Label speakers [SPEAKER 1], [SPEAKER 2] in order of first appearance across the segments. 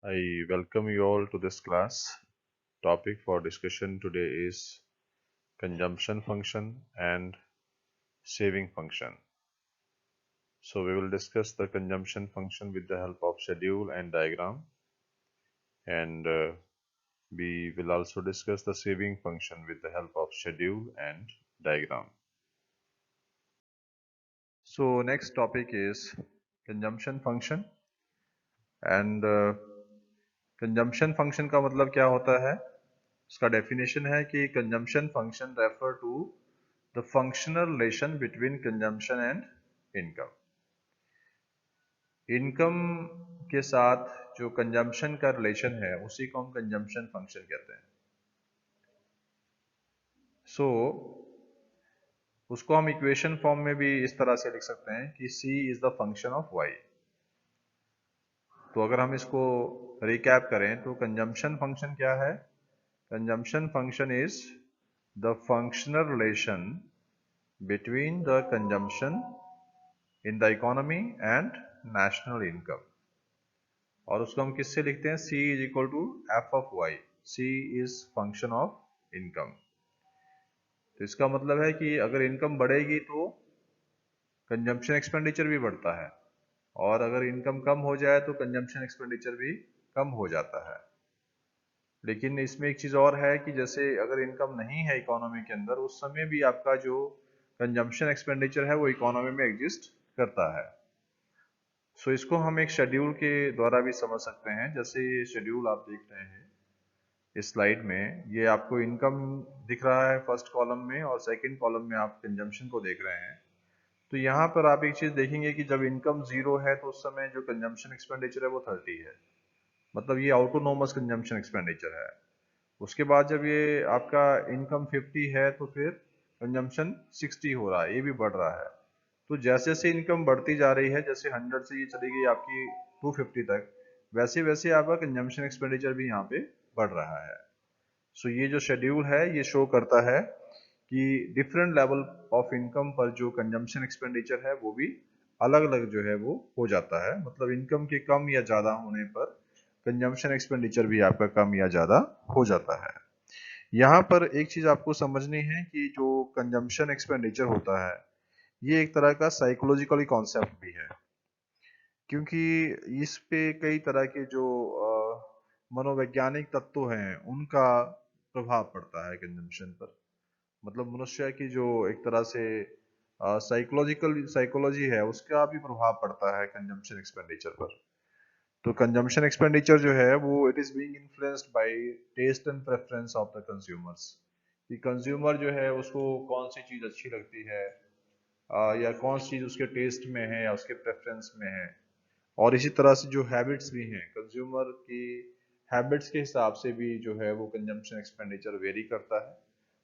[SPEAKER 1] I welcome you all to this class. Topic for discussion today is consumption function and saving function. So we will discuss the consumption function with the help of schedule and diagram, and we will also discuss the saving function with the help of schedule and diagram. So next topic is consumption function and consumption function का मतलब क्या होता है। उसका definition है कि consumption function refer to the functional relation between consumption and income. Income के साथ जो कंजम्पशन का रिलेशन है उसी को हम कंजम्पशन फंक्शन कहते हैं। सो उसको हम इक्वेशन फॉर्म में भी इस तरह से लिख सकते हैं कि C is the function of Y। तो अगर हम इसको रिकैप करें तो कंजम्पशन फंक्शन क्या है। Consumption function is the functional relation between the consumption in the economy and national income। और उसको हम किससे लिखते हैं, C is equal to f of y। C is function of income। तो इसका मतलब है कि अगर इनकम बढ़ेगी तो कंजम्पशन एक्सपेंडिचर भी बढ़ता है, और अगर इनकम कम हो जाए तो कंजम्पशन एक्सपेंडिचर भी कम हो जाता है। लेकिन इसमें एक चीज़ और है कि जैसे अगर इनकम नहीं है इकोनॉमी के अंदर, उस समय भी आपका जो कंजम्पशन एक्सपेंडिचर है वो इकोनॉमी में एग्जिस्ट करता है। सो इसको हम एक शेड्यूल के द्वारा भी समझ सकते हैं। जैसे ये शेड्यूल आप देख रहे हैं इस स्लाइड में, ये आपको इनकम दिख रहा है फर्स्ट कॉलम में, और सेकंड कॉलम में आप कंजम्पशन को देख रहे हैं। तो यहाँ पर आप एक चीज़ देखेंगे कि जब इनकम जीरो है तो उस समय जो कंजम्पशन एक्सपेंडिचर है वो 30 है, मतलब ये ऑटोनोमस कंजम्पशन एक्सपेंडिचर है। उसके बाद जब ये आपका इनकम 50 है तो फिर कंजम्पशन 60 हो रहा है, ये भी बढ़ रहा है। तो जैसे जैसे इनकम बढ़ती जा रही है, जैसे 100 से ये चली गई आपकी 250 तक, वैसे वैसे आपका कंजम्पशन एक्सपेंडिचर भी यहाँ पे बढ़ रहा है। सो ये जो शेड्यूल है ये शो करता है कि डिफरेंट लेवल ऑफ इनकम पर जो कंजम्पशन एक्सपेंडिचर है वो भी अलग अलग जो है वो हो जाता है। मतलब इनकम के कम या ज़्यादा होने पर कंजम्पशन एक्सपेंडिचर भी आपका कम या ज़्यादा हो जाता है। यहाँ पर एक चीज़ आपको समझनी है कि जो कंजम्पशन एक्सपेंडिचर होता है ये एक तरह का साइकोलॉजिकली कॉन्सेप्ट भी है, क्योंकि इस पे कई तरह के जो मनोवैज्ञानिक तत्व हैं उनका प्रभाव पड़ता है कंजम्पशन पर। मतलब मनुष्य की जो एक तरह से साइकोलॉजी है उसका भी प्रभाव पड़ता है कंजम्पशन एक्सपेंडिचर पर। तो कंजम्पशन एक्सपेंडिचर जो है वो it is being influenced by taste and preference of the consumers. कि कंज्यूमर जो है उसको कौन सी चीज़ अच्छी लगती है, या कौन सी चीज़ उसके टेस्ट में है या उसके प्रेफरेंस में है। और इसी तरह से जो हैबिट्स भी हैं कंज्यूमर की, हैबिट्स के हिसाब से भी जो है वो कंजम्पशन एक्सपेंडिचर वेरी करता है।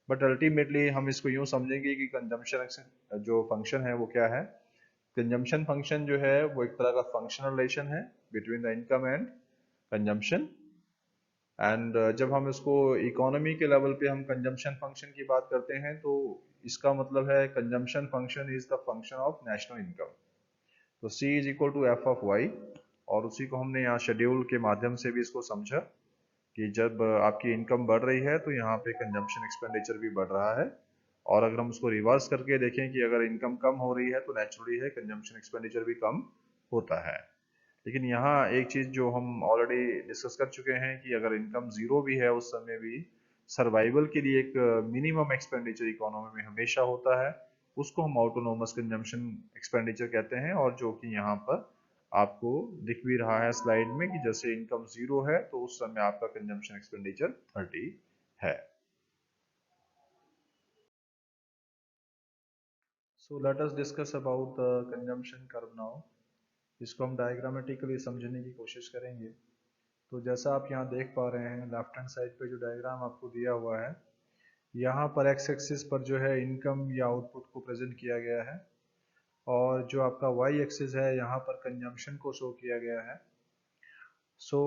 [SPEAKER 1] बट अल्टीमेटली हम इसको यूँ समझेंगे कि कंजम्पशन जो फंक्शन है वो क्या है। कंजम्पशन फंक्शन जो है वो एक तरह का फंक्शनल रिलेशन है between the income and consumption. And जब हम इसको इकोनॉमी के लेवल पे हम कंजम्पशन फंक्शन की बात करते हैं तो इसका मतलब है consumption function is the function of national income. तो C is equal to f of y, और उसी को हमने यहाँ शेड्यूल के माध्यम से भी इसको समझा कि जब आपकी इनकम बढ़ रही है तो यहाँ पे कंजम्पशन एक्सपेंडिचर भी बढ़ रहा है। और अगर हम उसको रिवर्स करके देखें कि अगर इनकम कम हो रही है तो नेचुरली है कंजम्पशन एक्सपेंडिचर भी कम होता है। लेकिन यहाँ एक चीज़ जो हम ऑलरेडी डिस्कस कर चुके हैं कि अगर इनकम जीरो भी है उस समय भी सर्वाइवल के लिए एक मिनिमम एक्सपेंडिचर इकोनॉमी में हमेशा होता है, उसको हम ऑटोनोमस कंजम्पशन एक्सपेंडिचर कहते हैं। और जो कि यहाँ पर आपको दिख भी रहा है स्लाइड में कि जैसे इनकम जीरो है तो उस समय आपका कंजम्पशन एक्सपेंडिचर 30 है। So let us discuss about the consumption curve now. इसको हम डायग्रामेटिकली समझने की कोशिश करेंगे। तो जैसा आप यहाँ देख पा रहे हैं लेफ्ट हैंड साइड पे जो डायग्राम आपको दिया हुआ है, यहाँ पर एक्स एक्सिस पर जो है इनकम या आउटपुट को प्रेजेंट किया गया है, और जो आपका वाई एक्सिस है यहाँ पर कंजम्पशन को शो किया गया है। सो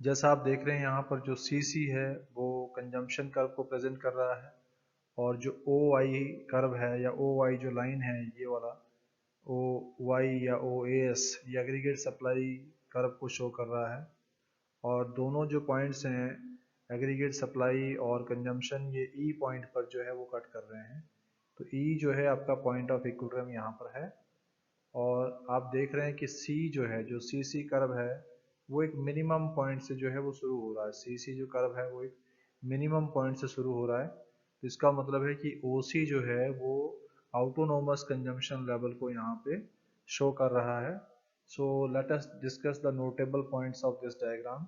[SPEAKER 1] जैसा आप देख रहे हैं यहाँ पर जो सी सी है वो कंजम्पशन कर्व को प्रेजेंट कर रहा है, और जो ओ आई कर्व है या ओ आई जो लाइन है ये वाला, ओ वाई या ओ ए एस ये एग्रीगेट सप्लाई कर्व को शो कर रहा है, और दोनों जो पॉइंट्स हैं एग्रीगेट सप्लाई और कंजम्पशन, ये ई पॉइंट पर जो है वो कट कर रहे हैं। तो ई जो है आपका पॉइंट ऑफ इक्विलिब्रियम यहाँ पर है, और आप देख रहे हैं कि सी जो है, जो सी सी कर्व है, वो एक मिनिमम पॉइंट से जो है वो शुरू हो रहा है। सी सी जो कर्व है वो एक मिनिमम पॉइंट से शुरू हो रहा है। तो इसका मतलब है कि ओ सी जो है वो ऑटोनोमस कंजम्पशन लेवल को यहाँ पे शो कर रहा है। So let us discuss the notable points of this diagram.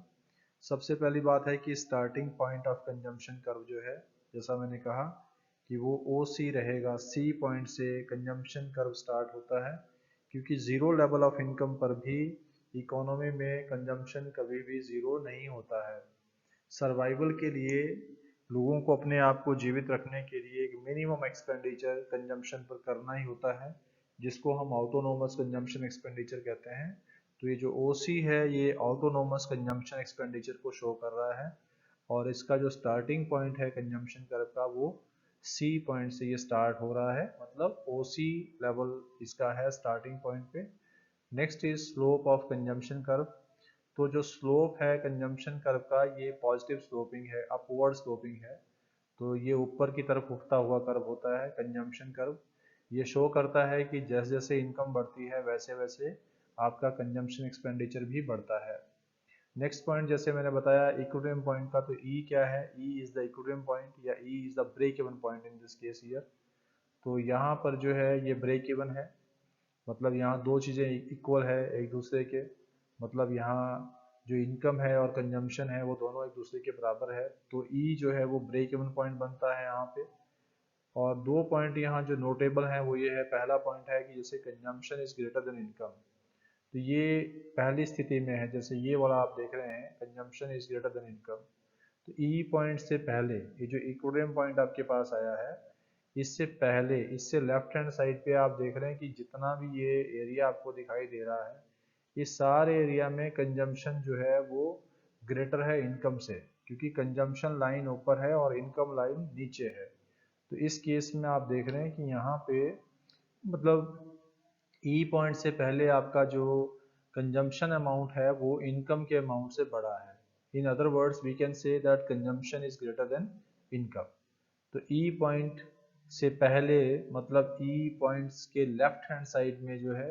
[SPEAKER 1] सबसे पहली बात है कि starting point of consumption curve जो है, जैसा मैंने कहा कि वो ओ सी रहेगा। सी पॉइंट से कंजम्पशन कर्व स्टार्ट होता है, क्योंकि ज़ीरो लेवल ऑफ इनकम पर भी इकोनॉमी में कंजम्पशन कभी भी ज़ीरो नहीं होता है। सर्वाइवल के लिए लोगों को अपने आप को जीवित रखने के लिए एक मिनिमम एक्सपेंडिचर कंजम्पशन पर करना ही होता है, जिसको हम ऑटोनोमस कंजम्पशन एक्सपेंडिचर कहते हैं। तो ये जो ओसी है ये ऑटोनोमस कंजम्पशन एक्सपेंडिचर को शो कर रहा है, और इसका जो स्टार्टिंग पॉइंट है कंजम्पशन कर्व का वो सी पॉइंट से ये स्टार्ट हो रहा है, मतलब ओसी लेवल इसका है स्टार्टिंग पॉइंट पे। Next is slope of consumption curve. तो जो स्लोप है कंजम्पशन कर्व का ये पॉजिटिव स्लोपिंग है, अपवर्ड स्लोपिंग है। तो ये ऊपर की तरफ उठता हुआ कर्व होता है कंजम्पशन कर्व। ये शो करता है कि जैसे जैसे इनकम बढ़ती है वैसे वैसे आपका कंजम्पशन एक्सपेंडिचर भी बढ़ता है। नेक्स्ट पॉइंट जैसे मैंने बताया इक्विलिब्रियम पॉइंट का, तो ई क्या है? E is the equilibrium point या E is the break even point in this case here. तो यहाँ पर जो है ये ब्रेक इवन है, मतलब यहाँ दो चीज़ें इक्वल है एक दूसरे के, मतलब यहाँ जो इनकम है और कंजम्पशन है वो दोनों एक दूसरे के बराबर है। तो ई जो है वो ब्रेक इवन पॉइंट बनता है यहाँ पे। और दो पॉइंट यहाँ जो नोटेबल हैं वो ये है, पहला पॉइंट है कि जैसे consumption is greater than income, तो ये पहली स्थिति में है। जैसे ये वाला आप देख रहे हैं consumption is greater than income, तो ई पॉइंट से पहले ये जो इक्विलिब्रियम पॉइंट आपके पास आया है, इससे पहले इससे लेफ्ट हैंड साइड पे आप देख रहे हैं कि जितना भी ये एरिया आपको दिखाई दे रहा है, इस सारे एरिया में कंजम्पशन जो है वो ग्रेटर है इनकम से, क्योंकि कंजम्पशन लाइन ऊपर है और इनकम लाइन नीचे है। तो इस केस में आप देख रहे हैं कि यहाँ पे मतलब ई पॉइंट से पहले आपका जो कंजम्पशन अमाउंट है वो इनकम के अमाउंट से बड़ा है। In other words we can say that consumption is greater than income. तो ई पॉइंट से पहले मतलब ई पॉइंट्स के लेफ्ट हैंड साइड में जो है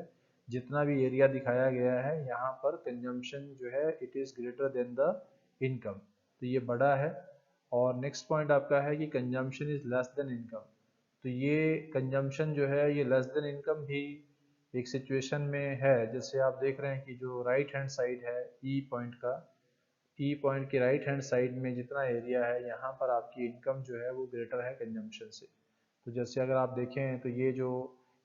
[SPEAKER 1] जितना भी एरिया दिखाया गया है, यहाँ पर कंजम्पशन जो है it is greater than the income, तो ये बड़ा है। और नेक्स्ट पॉइंट आपका है कि consumption is less than income, तो ये कंजम्पशन जो है ये लेस देन इनकम भी एक सिचुएशन में है। जैसे आप देख रहे हैं कि जो राइट हैंड साइड है ई पॉइंट का, ई पॉइंट के राइट हैंड साइड में जितना एरिया है यहाँ पर आपकी इनकम जो है वो ग्रेटर है कंजम्पशन से। तो जैसे अगर आप देखें तो ये जो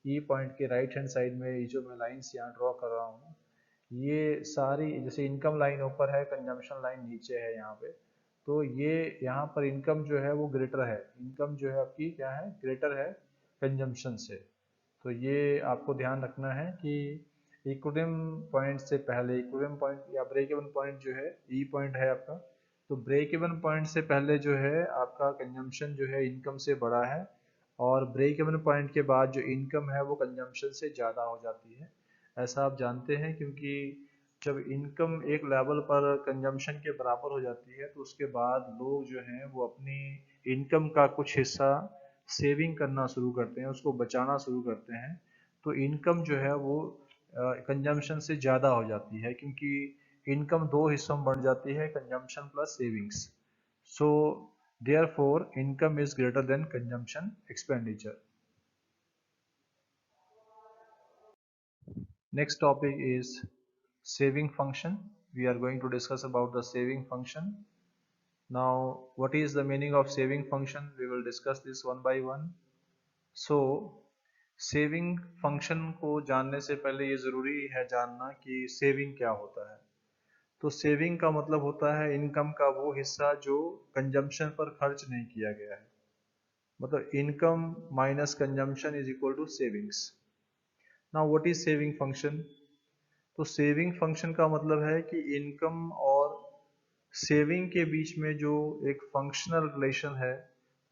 [SPEAKER 1] ई पॉइंट के राइट हैंड साइड में ये जो मैं लाइंस यहाँ ड्रॉ कर रहा हूँ, ये सारी जैसे इनकम लाइन ऊपर है कंजम्पशन लाइन नीचे है यहाँ पे, तो ये यहाँ पर इनकम जो है वो ग्रेटर है, इनकम जो है आपकी क्या है, ग्रेटर है कंजम्पशन से। तो ये आपको ध्यान रखना है कि इक्विलिब्रियम पॉइंट से पहले, इक्विलिब्रियम पॉइंट या ब्रेक इवन पॉइंट जो है ई पॉइंट है आपका, तो ब्रेक इवन पॉइंट से पहले जो है आपका कंजम्पशन जो है इनकम से बड़ा है, और ब्रेक इवन पॉइंट के बाद जो इनकम है वो कंजम्पशन से ज़्यादा हो जाती है। ऐसा आप जानते हैं क्योंकि जब इनकम एक लेवल पर कंजम्पशन के बराबर हो जाती है तो उसके बाद लोग जो हैं वो अपनी इनकम का कुछ हिस्सा सेविंग करना शुरू करते हैं, उसको बचाना शुरू करते हैं। तो इनकम जो है वो कंजम्पशन से ज़्यादा हो जाती है, क्योंकि इनकम दो हिस्सों में बढ़ जाती है, consumption plus savings. So therefore income is greater then consumption expenditure. Next topic is saving function. We are going to discuss about the saving function. Now, what is the meaning of saving function? We will discuss this one by one. So, saving function को जानने से पहले ये ज़रूरी है जानना कि saving क्या होता है। तो सेविंग का मतलब होता है इनकम का वो हिस्सा जो कंजम्पशन पर खर्च नहीं किया गया है, मतलब income minus consumption is equal to savings. Now what is saving function? तो सेविंग फंक्शन का मतलब है कि इनकम और सेविंग के बीच में जो एक फंक्शनल रिलेशन है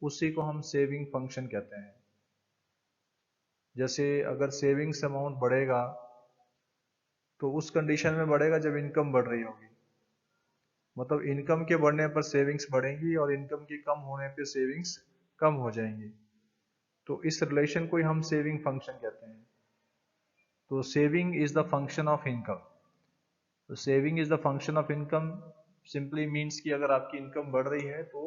[SPEAKER 1] उसी को हम सेविंग फंक्शन कहते हैं। जैसे अगर सेविंग्स अमाउंट बढ़ेगा तो उस कंडीशन में बढ़ेगा जब इनकम बढ़ रही होगी, मतलब इनकम के बढ़ने पर सेविंग्स बढ़ेंगी और इनकम के कम होने पर सेविंग्स कम हो जाएंगी। तो इस रिलेशन को ही हम सेविंग फंक्शन कहते हैं। तो saving is the function of income. तो saving is the function of income simply means कि अगर आपकी इनकम बढ़ रही है तो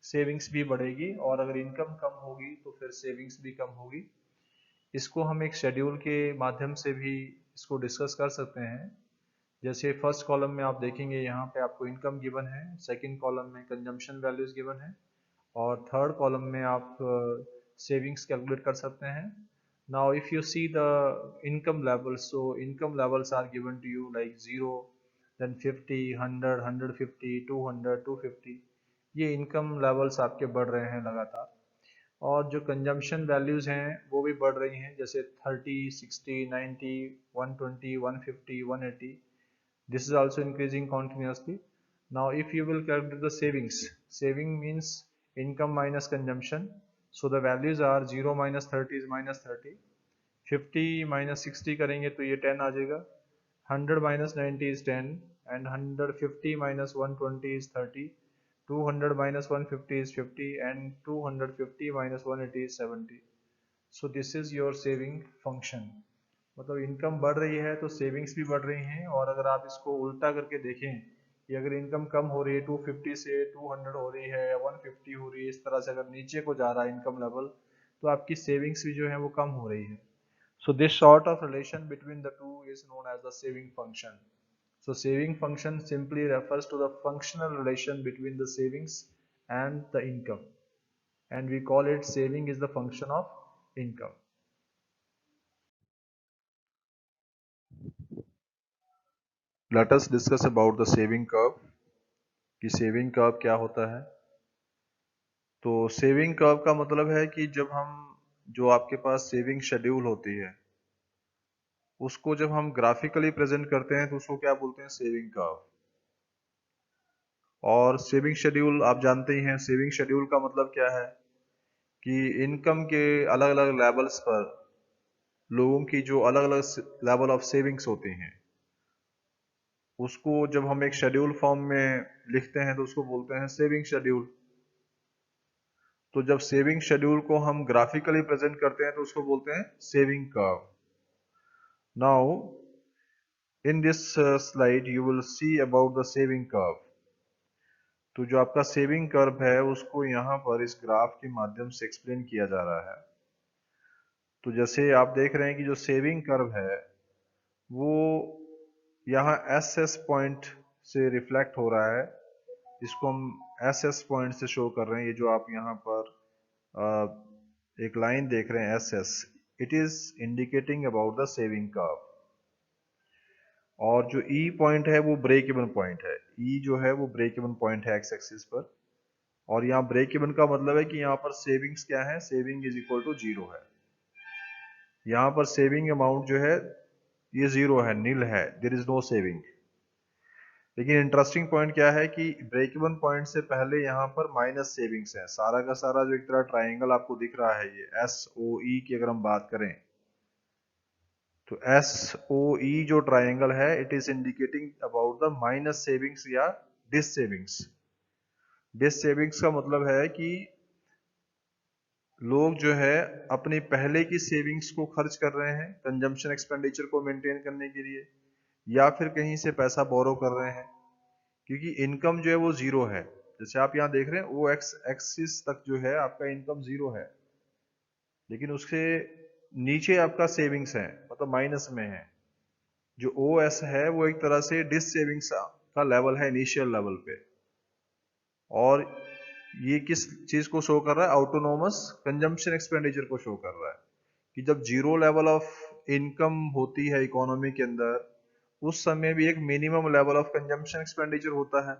[SPEAKER 1] सेविंग्स भी बढ़ेगी, और अगर इनकम कम होगी तो फिर सेविंग्स भी कम होगी। इसको हम एक शेड्यूल के माध्यम से भी इसको डिस्कस कर सकते हैं। जैसे फर्स्ट कॉलम में आप देखेंगे यहाँ पे आपको इनकम गिवन है, सेकंड कॉलम में कंजम्पशन वैल्यूज गिवन है, और थर्ड कॉलम में आप सेविंग्स कैलकुलेट कर सकते हैं। Now if you see the income levels, so income levels are given to you like 0, then 50, 100, 150, 200, 250। ये इनकम लेवल्स आपके बढ़ रहे हैं लगातार। और जो कंजम्पशन वैल्यूज हैं वो भी बढ़ रही हैं, जैसे 30, 60, 90, 120, 150, 180। This is also increasing continuously. Now if you will calculate the savings, saving means income minus consumption, so the values are 0 minus 30 is minus 30, 50 minus 60 करेंगे तो ये 10 आ जाएगा, 100 minus 90 is 10, and 150 minus 120 is 30, 200 minus 150 is 50, and 250 minus 180 is 70. So this is your saving function। मतलब income बढ़ रही है तो savings भी बढ़ रही हैं। और अगर आप इसको उल्टा करके देखें कि अगर इनकम कम हो रही है, 250 से 200 हो रही है, 150 हो रही है, इस तरह से अगर नीचे को जा रहा है इनकम लेवल, तो आपकी सेविंग्स भी जो है वो कम हो रही है। So this sort of relation between the two is known as the saving function. So saving function simply refers to the functional relation between the savings and the income, and we call it saving is the function of income. Let us discuss about the saving curve कि saving curve क्या होता है। तो saving curve का मतलब है कि जब हम, जो आपके पास सेविंग शेड्यूल होती है, उसको जब हम ग्राफिकली प्रेजेंट करते हैं तो उसको क्या बोलते हैं, सेविंग कर्व। और सेविंग शेड्यूल आप जानते ही हैं, सेविंग शेड्यूल का मतलब क्या है कि इनकम के अलग अलग लेवल्स पर लोगों की जो अलग अलग लेवल ऑफ सेविंग्स होती हैं, उसको जब हम एक शेड्यूल फॉर्म में लिखते हैं तो उसको बोलते हैं सेविंग शेड्यूल। तो जब सेविंग शेड्यूल को हम ग्राफिकली प्रेजेंट करते हैं तो उसको बोलते हैं saving curve. Now in this slide you will see about the saving curve. तो जो आपका सेविंग कर्व है उसको यहाँ पर इस ग्राफ के माध्यम से एक्सप्लेन किया जा रहा है। तो जैसे आप देख रहे हैं कि जो सेविंग कर्व है वो यहाँ एस पॉइंट से रिफ्लेक्ट हो रहा है। इसको हम एस पॉइंट से शो कर रहे हैं। ये जो आप यहाँ पर एक लाइन देख रहे हैं S, it is indicating about the saving curve. और जो ई पॉइंट है वो ब्रेक इवन पॉइंट है। ई जो है वो ब्रेक इवन पॉइंट है एक्स एक्सिस पर। और यहाँ ब्रेक इवन का मतलब है कि यहाँ पर सेविंग्स क्या है, सेविंग इज इक्वल टू 0 है। यहाँ पर सेविंग अमाउंट जो है ये 0 है, नील है, देयर इज नो सेविंग। लेकिन इंटरेस्टिंग पॉइंट क्या है कि ब्रेक इवन पॉइंट से पहले यहाँ पर माइनस सेविंग्स है। सारा का सारा जो एक तरह ट्राइंगल आपको दिख रहा है, ये एस ओ ई की अगर हम बात करें तो एस ओ ई जो ट्राइंगल है it is indicating about the minus savings या डिस सेविंग्स। डिस सेविंग्स का मतलब है कि लोग जो है अपनी पहले की सेविंग्स को खर्च कर रहे हैं कंजम्पशन एक्सपेंडिचर को मेंटेन करने के लिए, या फिर कहीं से पैसा बोरो कर रहे हैं, क्योंकि इनकम जो है वो 0 है। जैसे आप यहाँ देख रहे हैं ओ एक्स एक्सिस तक जो है आपका इनकम 0 है, लेकिन उसके नीचे आपका सेविंग्स है, मतलब माइनस में है। जो ओ एस है वो एक तरह से डिस सेविंग्स का लेवल है इनिशियल लेवल पे। और ये किस चीज को शो कर रहा है, ऑटोनोमस कंजम्पशन एक्सपेंडिचर को शो कर रहा है कि जब 0 लेवल ऑफ इनकम होती है इकोनॉमी के अंदर, उस समय भी एक minimum level of consumption expenditure होता है।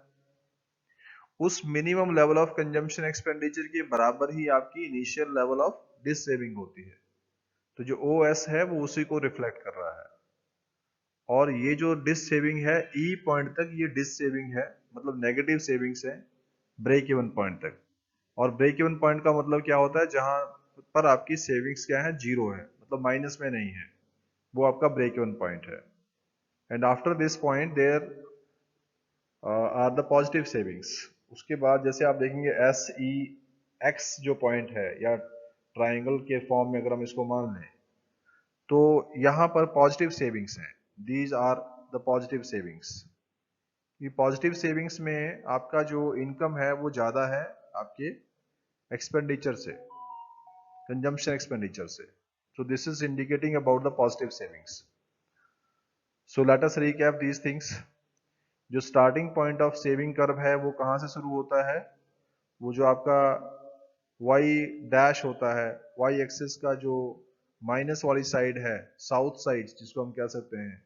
[SPEAKER 1] उस minimum level of consumption expenditure के बराबर ही आपकी initial level of dissaving होती है। तो जो ओ एस है वो उसी को रिफ्लेक्ट कर रहा है। और ये जो डिस सेविंग है ई पॉइंट तक, ये डिस सेविंग है, मतलब नेगेटिव सेविंग्स है ब्रेक इवन पॉइंट तक। और ब्रेक इवन पॉइंट का मतलब क्या होता है, जहां पर आपकी सेविंग्स क्या है, 0 है, मतलब माइनस में नहीं है, वो आपका ब्रेक इवन पॉइंट है। And after this point there are the positive savings. उसके बाद जैसे आप देखेंगे एस ई एक्स जो पॉइंट है या ट्राइंगल के फॉर्म में अगर हम इसको मान लें तो यहाँ पर पॉजिटिव सेविंग्स हैं। These are the positive savings. ये पॉजिटिव सेविंग्स में आपका जो इनकम है वो ज़्यादा है आपके एक्सपेंडिचर से, कंजम्पशन एक्सपेंडिचर से। So this is indicating about the positive savings. So let us recap these things. जो starting point of saving curve है वो कहाँ से शुरू होता है? वो जो आपका y डैश होता है, y एक्सिस का जो माइनस वाली साइड है, साउथ साइड जिसको हम कह सकते हैं,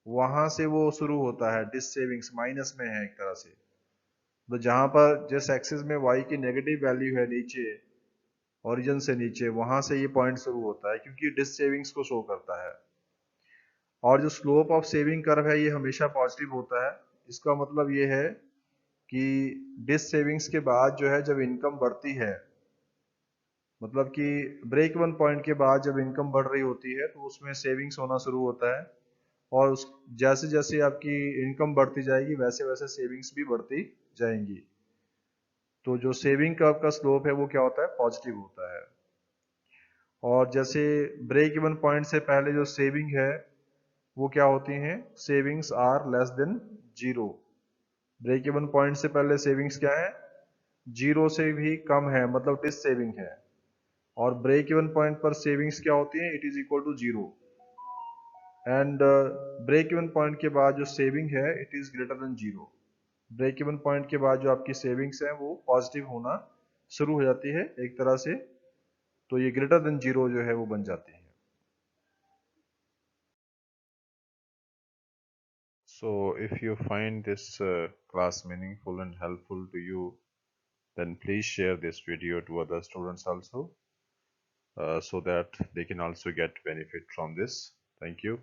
[SPEAKER 1] वहां से वो शुरू होता है। डिस सेविंग्स माइनस में है एक तरह से। तो जहां पर जिस एक्सिस में y की नेगेटिव वैल्यू है नीचे, ओरिजिन से नीचे, वहां से ये पॉइंट शुरू होता है क्योंकि डिस सेविंग्स को शो करता है। और जो स्लोप ऑफ सेविंग कर्व है ये हमेशा पॉजिटिव होता है। इसका मतलब ये है कि डिस सेविंग्स के बाद जो है जब इनकम बढ़ती है, मतलब कि ब्रेक इवन पॉइंट के बाद जब इनकम बढ़ रही होती है तो उसमें सेविंग्स होना शुरू होता है। और उस जैसे जैसे आपकी इनकम बढ़ती जाएगी वैसे वैसे सेविंग्स भी बढ़ती जाएंगी। तो जो सेविंग कर्व का स्लोप है वो क्या होता है? पॉजिटिव होता है। और जैसे ब्रेक इवन पॉइंट से पहले जो सेविंग है वो क्या होती हैं? Savings are less than zero. Break even point से पहले सेविंग्स क्या है? जीरो से भी कम है, मतलब डिस सेविंग है। और ब्रेक इवन पॉइंट पर सेविंग्स क्या होती है? It is equal to zero. And break even point के बाद जो सेविंग है it is greater than zero. Break even point के बाद जो आपकी सेविंग्स है वो पॉजिटिव होना शुरू हो जाती है एक तरह से। तो ये ग्रेटर देन जीरो जो है वो बन जाती है। So if you find this class meaningful and helpful to you, then please share this video to other students also, so that they can also get benefit from this. Thank you.